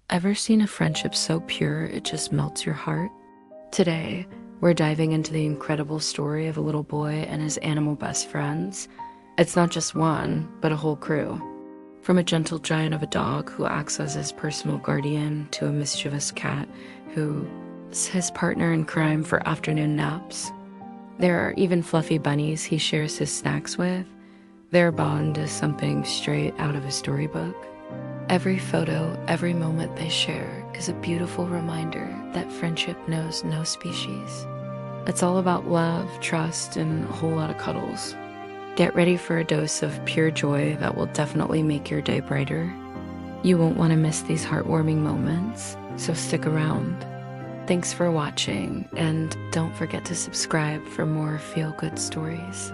Ever seen a friendship so pure it just melts your heart? Today, we're diving into the incredible story of a little boy and his animal best friends. It's not just one, but a whole crew. From a gentle giant of a dog who acts as his personal guardian to a mischievous cat who's his partner in crime for afternoon naps. There are even fluffy bunnies he shares his snacks with. Their bond is something straight out of a storybook. Every photo, every moment they share is a beautiful reminder that friendship knows no species. It's all about love, trust, and a whole lot of cuddles. Get ready for a dose of pure joy that will definitely make your day brighter. You won't want to miss these heartwarming moments, so stick around. Thanks for watching, and don't forget to subscribe for more feel-good stories.